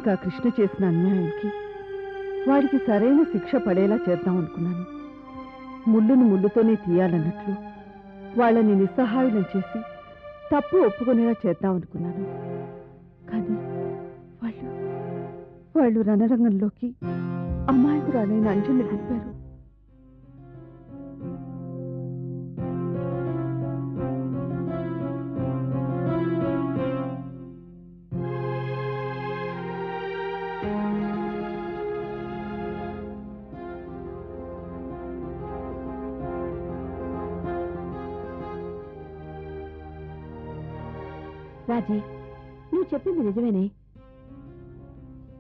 వాడికి ఆ కృష్ణ చేసిన అన్యాయానికి వాడికి సరైన శిక్ష పడేలా చేద్దాం అనుకున్నాను. ముళ్ళును ముళ్ళుతోనే తీయాలన్నట్లు వాళ్ళని నిస్సహాయులను చేసి తప్పు ఒప్పుకునేలా చేద్దాం అనుకున్నాను. కానీ వాళ్ళు రణరంగంలోకి అమాయకురాలైన అంజలిని దింపారు. రాజీ, నువ్వు చెప్పింది నిజమేనే.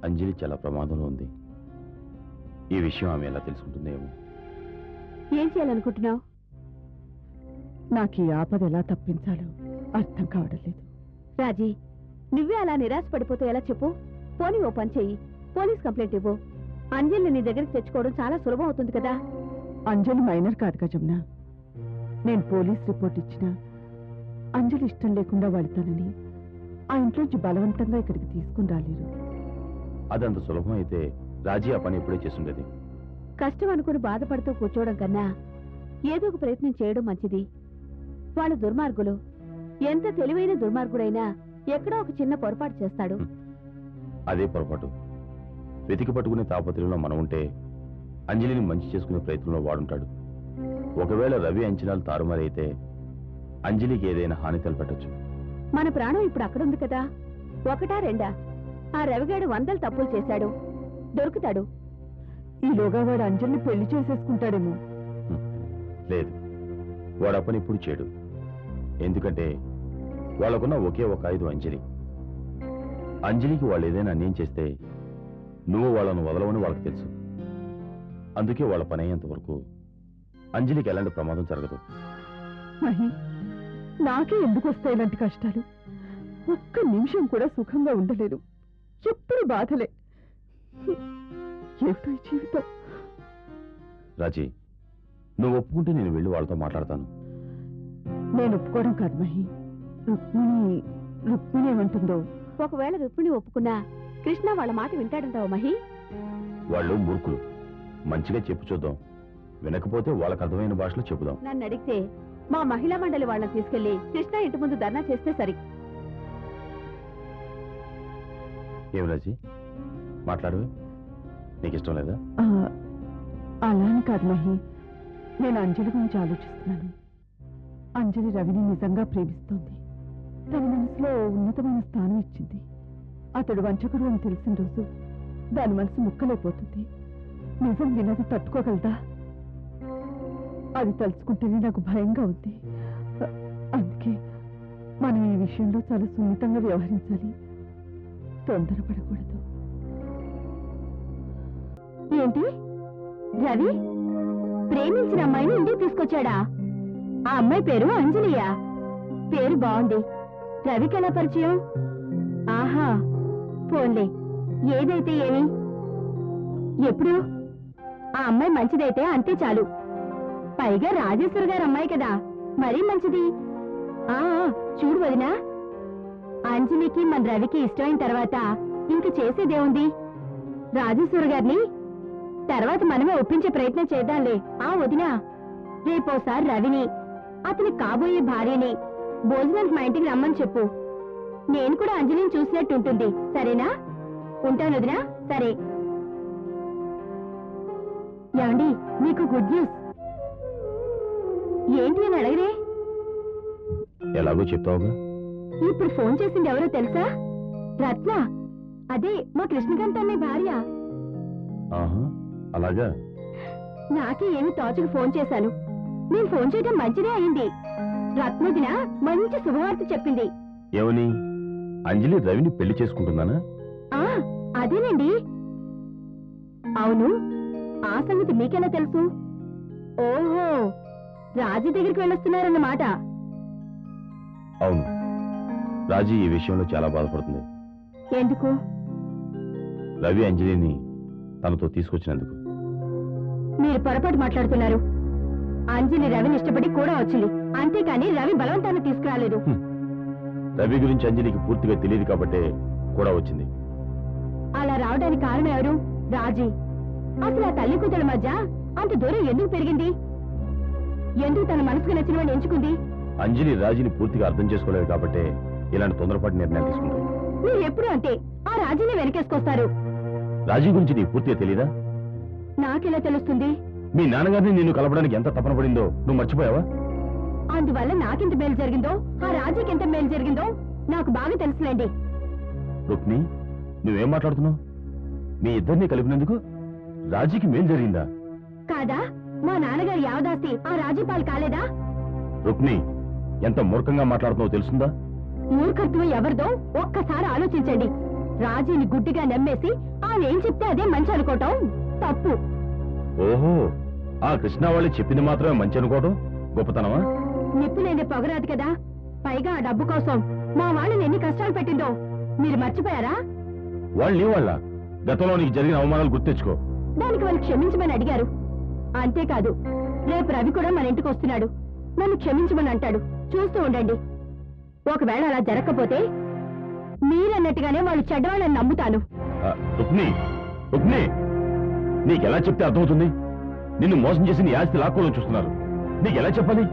అంజలి చాలా ప్రమాదంలో ఉంది. ఈ విషయం ఆమె ఎలా తెలుసుకుంటుందేమో. ఏం చేయాలనుకుంటున్నావు? నాకు ఈ ఆపద ఎలా తప్పించాలో అర్థం కావడం లేదు. రాజీ, నువ్వే అలా నిరాశ పడిపోతే ఎలా చెప్పు? పోనీ ఓ పని చెయ్యి, పోలీస్ కంప్లైంట్ ఇవ్వు. అంజలిని నీ దగ్గరికి తెచ్చుకోవడం చాలా సులభం అవుతుంది కదా. అంజలి మైనర్ కాదుగా జమున. నేను పోలీస్ రిపోర్ట్ ఇచ్చినా అంజలి ఇష్టం లేకుండా వెళ్తానని ఆ ఇంట్లోంచి బలవంతంగా ఇక్కడికి తీసుకుని రాలేరు. అదంత సులభం అయితే రాజీ ఆ పని ఎప్పుడే చేస్తుండేది. కష్టం అనుకుని బాధపడుతూ కూర్చోవడం కన్నా ఏదో ఒక ప్రయత్నం చేయడం మంచిది. వాళ్ళ దుర్మార్గులు ఎంత తెలివైన దుర్మార్గుడైనా ఎక్కడో ఒక చిన్న పొరపాటు చేస్తాడు. అదే పొరపాటు. వెతికి పట్టుకునే తాపత్రయంలో మనం ఉంటే అంజలిని మంచి చేసుకునే ప్రయత్నంలో వాడుంటాడు. ఒకవేళ రవి అంచనాలు తారుమారైతే అంజలికి ఏదైనా హాని తలపెట్టచ్చు. మన ప్రాణం ఇప్పుడు అక్కడుంది కదా. ఒకటా రెండా? ఆ రవిగాడు 100 తప్పులు చేశాడు, దొరుకుతాడు. ఈలోగా వాడు అంజలిని పెళ్లి చేసేసుకుంటాడేమో. లేదు, వాడు ఆ పని ఇప్పుడు చేయడు. ఎందుకంటే వాళ్ళకున్న ఒకే ఒక ఆయుధం అంజలి. అంజలికి వాళ్ళు ఏదైనా అన్యాయం చేస్తే నువ్వు వాళ్ళను వదలవని వాళ్ళకి తెలుసు. అందుకే వాళ్ళ పని అయ్యేంత వరకు అంజలికి ఎలాంటి ప్రమాదం జరగదు. మహి, నాకే ఎందుకు వస్తాయి ఇలాంటి కష్టాలు? ఒక్క నిమిషం కూడా సుఖంగా ఉండలేరు. ఎప్పుడు బాధలే. ఏమిటో ఈ జీవితం. రాజీ, నువ్వు ఒప్పుకుంటే నేను వెళ్ళి వాళ్ళతో మాట్లాడతాను. నేను ఒప్పుకోవడం కాదు మహి. రుక్మిణి ఏమంటుందో. ఒకవేళ రుక్మిణి ఒప్పుకున్నా కృష్ణ వాళ్ళ మాట వింటాడంటావు మహి? వాళ్ళు మూర్ఖులు. మంచిగా చెప్పు చూద్దాం. వినకపోతే వాళ్ళకు అర్థమైన భాషలో చెప్పుదాం. నన్ను అడిగితే మా మహిళా మండలి వాళ్ళని తీసుకెళ్లి కృష్ణ ఇంటి ముందు ధర్నా చేస్తే సరి. ఏం రాజీ, మాట్లాడవే. నీకు ఇష్టం లేదా? అలా అని కాదు మహి. నేను అంజలి గురించి ఆలోచిస్తున్నాను. అంజలి రవిని నిజంగా ప్రేమిస్తోంది. తన మనసులో ఉన్నతమైన స్థానం ఇచ్చింది. అతడు వంచకుడు అని తెలిసిన రోజు దాని మనసు ముక్కలైపోతుంది. నిజం వినది తట్టుకోగలదా? అది తలుచుకుంటేనే నాకు భయంగా ఉంది. అందుకే మనం ఈ విషయంలో చాలా సున్నితంగా వ్యవహరించాలి. తొందరపడకూడదు. ఏంటి, రవి ప్రేమించిన అమ్మాయిని ఇంటికి తీసుకొచ్చాడా? ఆ అమ్మాయి పేరు అంజలియా? పేరు బాగుంది. రవికి ఎలా పరిచయం? ఆహా, ఫోన్లే. ఏదైతే ఏమి, ఎప్పుడు ఆ అమ్మాయి మంచిదైతే అంతే చాలు. పైగా రాజేశ్వర్ గారు అమ్మాయి కదా, మరీ మంచిది. చూడు వదినా, అంజలికి మన రవికి ఇష్టమైన తర్వాత ఇంక చేసేదేముంది? రాజేశ్వర్ గారిని తర్వాత మనమే ఒప్పించే ప్రయత్నం చేద్దాంలే. వదినా, రేపోసారి రవిని అతని కాబోయే భార్యని భోజనానికి మా ఇంటికి రమ్మని చెప్పు. నేను కూడా అంజలిని చూసినట్టుంటుంది. సరేనా? ఉంటాను వదినా. సరే. యాండి, మీకు గుడ్ న్యూస్. ఏంటి అని అడగరే? ఎలాగో చెప్తావుగా. ఇప్పుడు ఫోన్ చేసింది ఎవరో తెలుసా? రత్న. అదే మా కృష్ణకాంత్ అనే భార్య. అలాగా? నాకే ఏమి తోచకు ఫోన్ చేశాను. నేను ఫోన్ చేయడం మంచిదే అయింది. రత్నదిన మంచి శుభవార్త చెప్పింది. ఏమని? అంజలి రవిని పెళ్లి చేసుకుంటున్నానా? అదేనండి. అవును, ఆ సంగతి మీకెలా తెలుసు? ఓహో, రాజీ దగ్గరికి వెళ్ళొస్తున్నారన్నమాట. అవును, రాజీ ఈ విషయంలో చాలా బాధపడుతుంది. ఎందుకు? రవి అంజలిని తనతో తీసుకొచ్చినందుకు. మీరు పొరపాటు మాట్లాడుతున్నారు. అంజలి రవిని ఇష్టపడి కూడా వచ్చింది, అంతేకాని రవి బలవంతాన్ని తీసుకురాలేదు. రవి గురించి అంజలికి పూర్తిగా తెలియదు కాబట్టే కూడా వచ్చింది. అలా రావడానికి కారణం ఎవరు? రాజీ. అసలు ఆ తల్లి కూతుల మధ్య అంత దూరం ఎందుకు పెరిగింది? ఎందుకు తన మనసుకు నచ్చిన వాడిని ఎంచుకుంది? అంజలి రాజీని పూర్తిగా అర్థం చేసుకోలేదు కాబట్టి ఇలాంటి తొందరపాటు నిర్ణయాలు తీసుకుంటాయి. మీరు ఎప్పుడు అంతే, ఆ రాజీని వెనకేసుకొస్తారు. రాజీ గురించి నీకు పూర్తిగా తెలీదా? నాకెలా తెలుస్తుంది? మీ నాన్నగారిని నిన్ను కలపడానికి ఎంత తపన పడిందో నువ్వు మర్చిపోయావా? అందువల్ల నాకెంత మేలు జరిగిందో, ఆ రాజీకి ఎంత మేలు జరిగిందో నాకు బాగా తెలుసులేండి. రుక్మి, నువ్వేం మాట్లాడుతున్నావు? మీ ఇద్దరిని కలిపినందుకు రాజీకి మేలు జరిగిందా? కాదా? మా నాన్నగారి యావదాస్తి ఆ రాజీ పాలు కాలేదా? రుక్మి, ఎంత మూర్ఖంగా మాట్లాడుతున్నావో తెలుసుందా? మూర్ఖత్వం ఎవరిదో ఒక్కసారి ఆలోచించండి. రాజీని గుడ్డిగా నమ్మేసి ఆమెం చెప్తే అదే మంచి అనుకోవటం తప్పు. ఓహో, ఆ కృష్ణ వాళ్ళు చెప్పింది మాత్రమే మంచి అనుకోవడం గొప్పతనమా? నిప్పులేని పొగరాదు కదా. పైగా ఆ డబ్బు కోసం మా వాళ్ళని ఎన్ని కష్టాలు పెట్టిందో మీరు మర్చిపోయారా? వాళ్ళ గతంలో నీకు జరిగిన అవమానాలు గుర్తెచ్చుకో. దానికి వాళ్ళు క్షమించమని అడిగారు. అంతేకాదు, రేపు రవి కూడా మన ఇంటికి వస్తున్నాడు. నన్ను క్షమించమని అంటాడు. చూస్తూ ఉండండి. ఒకవేళ అలా జరగకపోతే మీరన్నట్టుగానే వాళ్ళు చెడ్డవాళ్ళని నమ్ముతాను. రుక్మి, రుక్మి, నీకెలా చెప్తే అర్థమవుతుంది? నిన్ను మోసం చేసి నీ ఆస్తి లాక్కోవాలని చూస్తున్నారు. నీకెలా చెప్పాలి?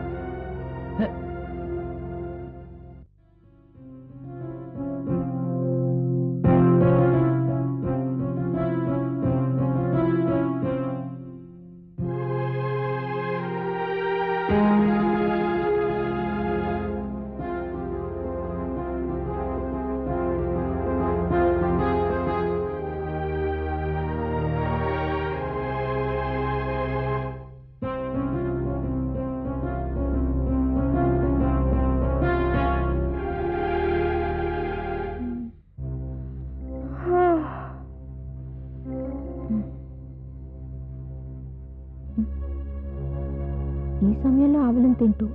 ఈ సమయంలో ఆవలం తింటూ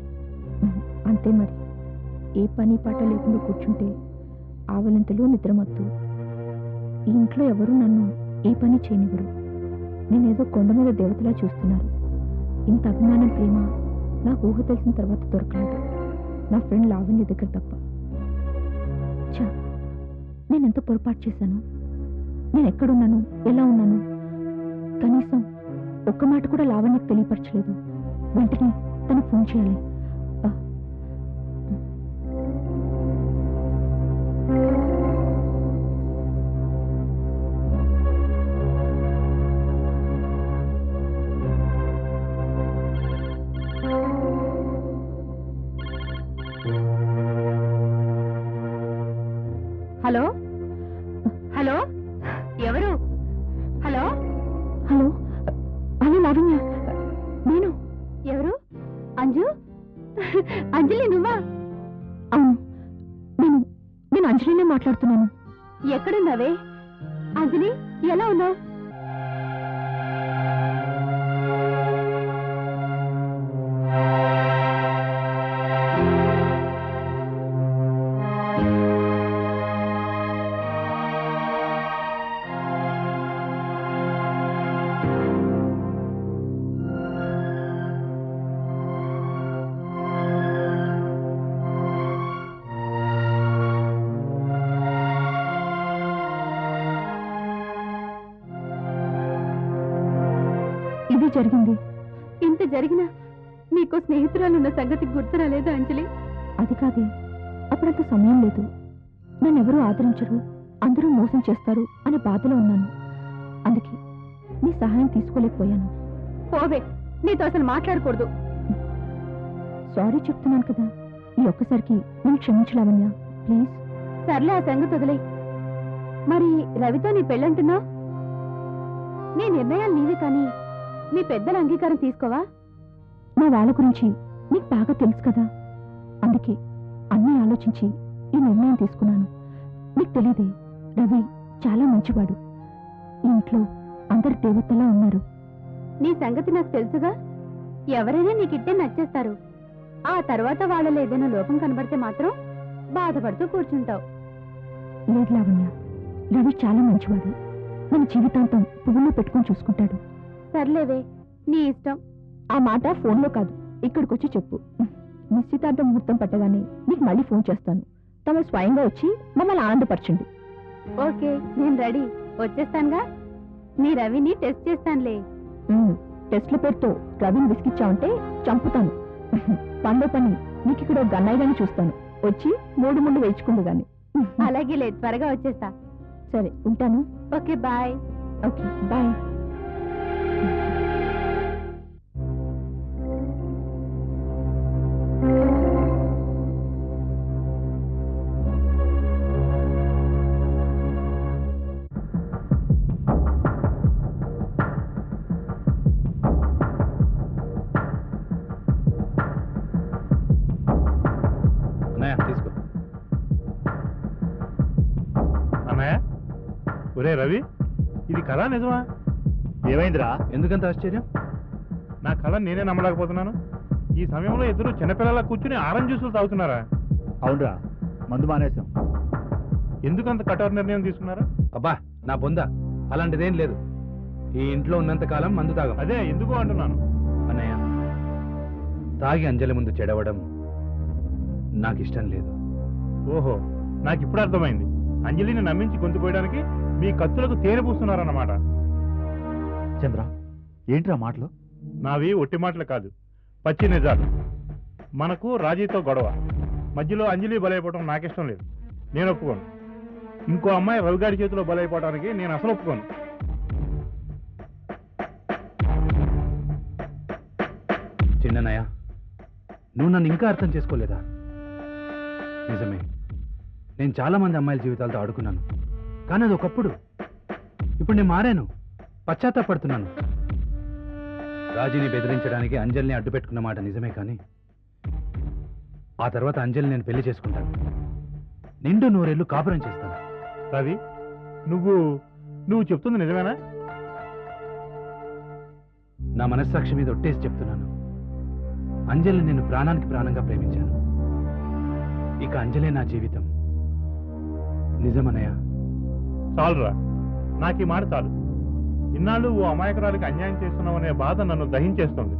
అంతే మరి. ఏ పని పాట లేకుండా కూర్చుంటే ఆవలింతలు నిద్రమత్తు. ఈ ఇంట్లో ఎవరు నన్ను ఏ పని చేయనివ్వరు. నేనేదో కొండ మీద దేవతలా చూస్తున్నారు. ఇంత అభిమానం, ప్రేమ నాకు ఊహ తెలిసిన తర్వాత దొరకలేదు. నా ఫ్రెండ్ లావణ్య దగ్గర తప్ప. చా, నేనెంత పొరపాటు చేశాను. నేను ఎక్కడున్నాను, ఎలా ఉన్నాను, కనీసం ఒక్క మాట కూడా లావణ్యకు తెలియపరచలేదు. వెంటనే తనకు ఫోన్ చేయాలి. హలో హలో, ఎవరు? హలో హలో హలో, లావణ్య, నేను. ఎవరు? అంజు? అంజలి నువ్వా? అవును, నేను అంజలినే మాట్లాడుతున్నాను. ఎక్కడున్నావే అంజలి? ఎలా ఉన్నావు? ఇది జరిగింది. ఇంత జరిగినా నీకో స్నేహితురాలున్న సంగతి గుర్తు రాలేదు అంజలి? అది కాదే, అప్పుడంత సమయం లేదు. నన్నెవరూ ఆదరించరు, అందరూ మోసం చేస్తారు అనే బాధలో ఉన్నాను. అందుకే నీ సహాయం తీసుకోలేకపోయాను. పోవే, నీతో అసలు మాట్లాడకూడదు. సారీ చెప్తున్నాను కదా, ఈ ఒక్కసారికి నేను క్షమించలావణ్యా, ప్లీజ్. సర్లే, ఆ సంగతి వదిలే. మరి రవితో నీ పెళ్ళంటున్నావు? నీ నిర్ణయాలు నీవే, కానీ మీ పెద్దల అంగీకారం తీసుకోవా? మా వాళ్ళ గురించి నీకు బాగా తెలుసు కదా, అందుకే అన్నీ ఆలోచించి ఈ నిర్ణయం తీసుకున్నాను. నీకు తెలియదే, రవి చాలా మంచివాడు. ఇంట్లో అందరు దేవతలా ఉన్నారు. నీ సంగతి నాకు తెలుసుగా. ఎవరైనా నీకిట్టే నచ్చేస్తారు. ఆ తర్వాత వాళ్ళలో ఏదైనా లోపం కనబడితే మాత్రం బాధపడుతూ కూర్చుంటావు. లేదు లావణ్య, రవి చాలా మంచివాడు. మన జీవితాంతం పువ్వులో పెట్టుకుని చూసుకుంటాడు. సర్లేవే, నీ ఇష్టం. ఆ మాట ఫోన్లో కాదు, ఇక్కడికొచ్చి చెప్పు. నిశ్చితార్థ ముహూర్తం పెట్టగానే నీకు మళ్ళీ ఫోన్ చేస్తాను. తమరు స్వయంగా వచ్చి మమ్మల్ని ఆనందపరచండి. ఓకే, నేను రెడీ. వచ్చేస్తానుగా నీ రవిని టెస్ట్ చేస్తానులే. టెస్ట్ల పేరుతో రవిని విసిగిచ్చావంటే చంపుతాను. పండో పని నీకు ఇక్కడ గన్నయ్యగాని చూస్తాను. వచ్చి మూడు ముందు వేయించుకుందు గాని. అలాగేలే, త్వరగా వచ్చేస్తా. సరే ఉంటాను. Okay bye. Okay bye. తీసుకో. అన్నయ్య, ఒరే రవి, ఇది కళ నిజమా? ఏమైందిరా? ఎందుకంత ఆశ్చర్యం? నా కళ నేనే నమ్మలేకపోతున్నాను. ఈ సమయంలో ఇద్దరు చిన్నపిల్లల కూర్చుని ఆరెంజ్ జ్యూసులు తాగుతున్నారా? అవునరా, మందు మానేశాం. ఎందుకంత కఠోర నిర్ణయం తీసుకున్నారా? అబ్బా నా బొంద, అలాంటిదేం లేదు. ఈ ఇంట్లో ఉన్నంత కాలం మందు తాగం. అదే ఎందుకు అంటున్నాను. అన్నయ్య, తాగి అంజలి ముందు చెడవడం నాకు ఇష్టం లేదు. ఓహో, నాకు ఇప్పుడు అర్థమైంది. అంజలిని నమ్మించి గొంతు పోయడానికి మీ కత్తులకు తేనె పూస్తున్నారన్నమాట. చంద్ర, ఏంట్రా మాటలు? నావి ఒట్టి మాటలు కాదు, పచ్చి నిజాలు. మనకు రాజీతో గొడవ, మధ్యలో అంజలి బలైపోవడం నాకిష్టం లేదు. నేను ఒప్పుకోను. ఇంకో అమ్మాయి రవిగాడి చేతిలో బలైపోవడానికి నేను అసలు ఒప్పుకోను. చిన్ననయ్య, నువ్వు నన్ను ఇంకా అర్థం చేసుకోలేదా? నిజమే, నేను చాలా మంది అమ్మాయిల జీవితాలతో ఆడుకున్నాను. కానీ అది ఒకప్పుడు. ఇప్పుడు నేను మారాను, పశ్చాత్తాపడుతున్నాను. రాజీని బెదిరించడానికి అంజలిని అడ్డు పెట్టుకున్న మాట నిజమే, కానీ ఆ తర్వాత అంజలిని నేను పెళ్లి చేసుకుంటాను. నిండు 100 ఏళ్ళు కాపురం చేస్తాను. రవి, నువ్వు చెప్తుంది నిజమేనా? నా మనస్సాక్షి మీద ఒట్టేసి చెప్తున్నాను. అంజలిని నేను ప్రాణానికి ప్రాణంగా ప్రేమించాను. ఇక అంజలే నా జీవితం. నిజమనయ్య. చాలురా, నాకు ఈ మాట చాలు. ఇన్నాళ్ళు ఓ అమాయకురాలికి అన్యాయం చేస్తున్నామనే బాధ నన్ను దహించేస్తుంది.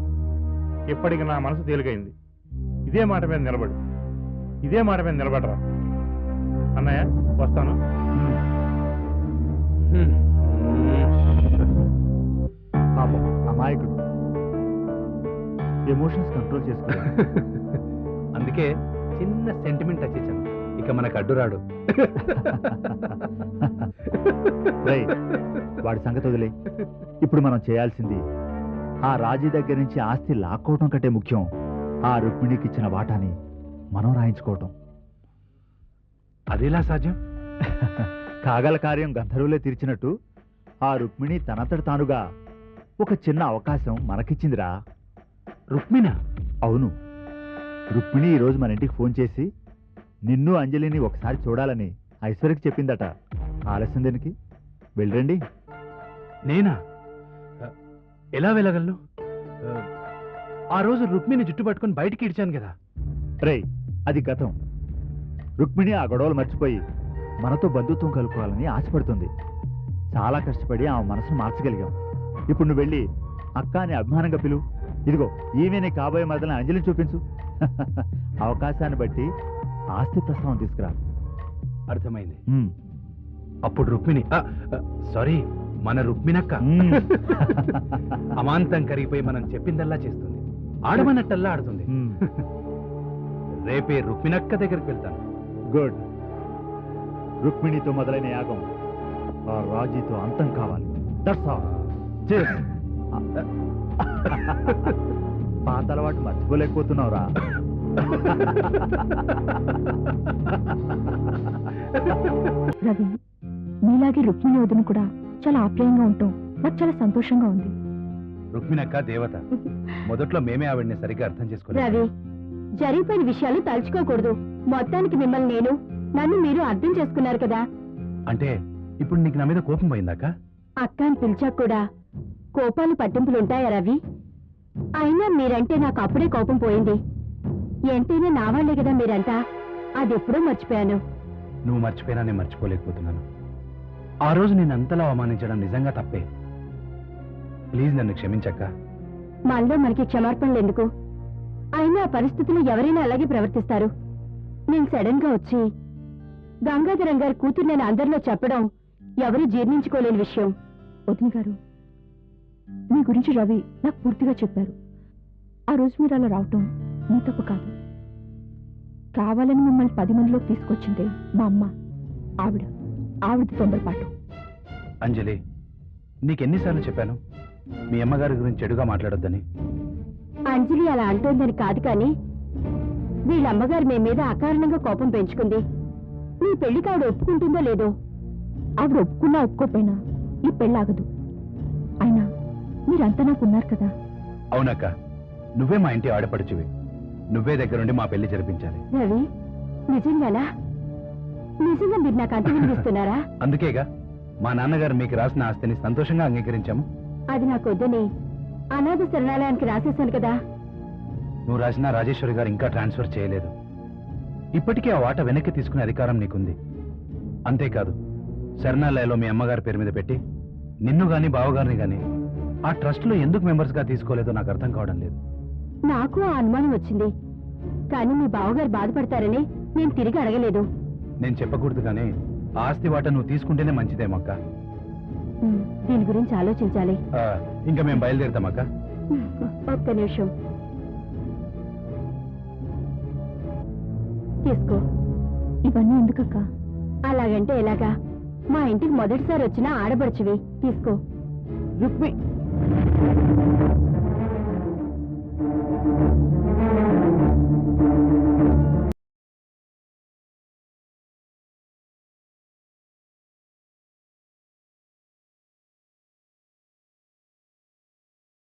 ఇప్పటికి నా మనసు తేలికైంది. ఇదే మాట మీద నిలబడరా. అన్నయ్య, వస్తాను. పాపం అమాయకుడు, ఎమోషన్స్ కంట్రోల్ చేసుకో. అందుకే చిన్న సెంటిమెంట్ టచ్ ఇచ్చాను. ఇక మనకు అడ్డురాడు. వాడి సంగతి వదిలే. ఇప్పుడు మనం చేయాల్సింది ఆ రాజీ దగ్గర నుంచి ఆస్తి లాక్కోవటం కంటే ముఖ్యం ఆ రుక్మిణికి ఇచ్చిన వాటాని మనం రాయించుకోవటం. అదేలా సాధ్యం? కాగల కార్యం గంధర్వులే తీర్చినట్టు ఆ రుక్మిణి తనంతట తానుగా ఒక చిన్న అవకాశం మనకిచ్చిందిరా. రుక్మిణ? అవును, రుక్మిణి ఈరోజు మన ఇంటికి ఫోన్ చేసి నిన్ను అంజలిని ఒకసారి చూడాలని ఐశ్వర్యకి చెప్పిందట. ఆలస్యం దేనికి? వెళ్ళండి. నేనా? ఎలా వెళ్ళగలను? ఆ రోజు రుక్మిణి జుట్టు పట్టుకుని బయటికి ఇడ్చాను కదా. రేయ్, అది గతం. రుక్మిణి ఆ గొడవలు మర్చిపోయి మనతో బంధుత్వం కలుపుకోవాలని ఆశపడుతుంది. చాలా కష్టపడి ఆమె మనసును మార్చగలిగాం. ఇప్పుడు నువ్వు వెళ్ళి అక్క అని అభిమానంగా పిలువు. ఇదిగో ఈమె నీ కాబోయే మరదలని అంజలిని చూపించు. అవకాశాన్ని బట్టి ఆస్తి ప్రస్తావన తీసుకురా. అర్థమైంది. అప్పుడు రుక్మిణి, సారీ, మన రుక్మిణక్క అమాంతం కరిగిపోయి మనం చెప్పిందల్లా చేస్తుంది. ఆడమన్నట్టల్లా ఆడుతుంది. రేపే రుక్మిణక్క దగ్గరికి వెళ్తాను. గుడ్. రుక్మిణితో మొదలైన యాగం ఆ రాజీతో అంతం కావాలి. That's all. పాత అలవాటు మర్చిపోలేకపోతున్నావురా. రవి, నీలాగే రుక్మిణి వదిన కూడా చాలా ఆప్యాయంగా ఉంటాం. నాకు చాలా సంతోషంగా ఉంది. రుక్మిణక్క దేవత. మొదట్లో మేమే ఆవిడ్ని సరిగ్గా అర్థం చేసుకోలేదు. రవి, జరిగిపోయిన విషయాలు తలుచుకోకూడదు. మొత్తానికి మిమ్మల్ని నన్ను మీరు అర్థం చేసుకున్నారు కదా. అంటే ఇప్పుడు నీకు నా మీద కోపం పోయిందాక? అక్క అని పిలిచాక కూడా కోపాలు పట్టింపులుంటాయా రవి? అయినా మీరంటే నాకు అప్పుడే కోపం పోయింది. ఎంతైనా నా వాళ్లే కదా మీరంతా. అది ఎప్పుడో మర్చిపోయాను. నువ్వు మర్చిపోయినా నేను మర్చిపోలేకపోతున్నాను. ఆ రోజు నేను అంతలా అవమానించడం నిజంగా తప్పే. ప్లీజ్ నన్ను క్షమించక్క. మనలో మనకి క్షమార్పణలు ఎందుకు? అయినా ఆ పరిస్థితుల్లో ఎవరైనా అలాగే ప్రవర్తిస్తారు. నేను సడన్ గా వచ్చి గంగాధరం గారి కూతురు నేను అందరిలో చెప్పడం ఎవరూ జీర్ణించుకోలేని విషయం. వదిన గారు, మీ గురించి రవి నాకు పూర్తిగా చెప్పారు. ఆ రోజు మీరు అలా రావటం మీ తప్పు కాదు. కావాలని మిమ్మల్ని 10 మందిలోకి తీసుకొచ్చిందే మా అమ్మ. ఆవిడ తొందరపాటు. అంజలి, నీకెన్నిసార్లు చెప్పాను మీ అమ్మగారి గురించి చెడుగా మాట్లాడొద్దని? అంజలి అలా అంటోందని కాదు కానీ వీళ్ళమ్మగారు మీ మీద అకారణంగా కోపం పెంచుకుంది. నీ పెళ్లికి ఆవిడ ఒప్పుకుంటుందో లేదో. ఆవిడ ఒప్పుకున్నా ఒప్పుకోపోయినా ఈ పెళ్ళాగదు. అయినా మీరంతా నాకున్నారు కదా. అవునక్క, నువ్వే మా ఇంటి ఆడపడుచువి. నువ్వే దగ్గరుండి మా పెళ్లి జరిపించాలి. రవి, నిజంగానా? నిజంగా మీరు నాకు అంత వినిపిస్తున్నారా? అందుకేగా మా నాన్నగారు మీకు రాసిన ఆస్తిని సంతోషంగా అంగీకరించాము. అది నాకు వద్దని అనాథ శరణాలయానికి రాసేశాను కదా. నువ్వు రాసిన రాజేశ్వరి గారు ఇంకా ట్రాన్స్ఫర్ చేయలేదు. ఇప్పటికీ ఆ వాట వెనక్కి తీసుకునే అధికారం నీకుంది. అంతేకాదు, శరణాలయలో మీ అమ్మగారి పేరు మీద పెట్టి నిన్ను గాని బావగారిని గాని ఆ ట్రస్ట్ లో ఎందుకు మెంబర్స్ గా తీసుకోలేదో నాకు అర్థం కావడం లేదు. నాకు ఆ అనుమానం వచ్చింది, కానీ మీ బావగారు బాధపడతారని నేను తిరిగి అడగలేదు. నేను చెప్పకూడదు కానీ ఆ ఆస్తి వాట నువ్వు తీసుకుంటేనే మంచిదేమక్క. దీని గురించి ఆలోచించాలి. ఇంకా మేము బయలుదేరుతామక్క. ఒక్క నిమిషం తీసుకో. ఇవన్నీ ఎందుకక్క? అలాగంటే ఎలాగా? మా ఇంటికి మొదటిసారి వచ్చిన ఆడపడుచువి, తీసుకో. రుక్మి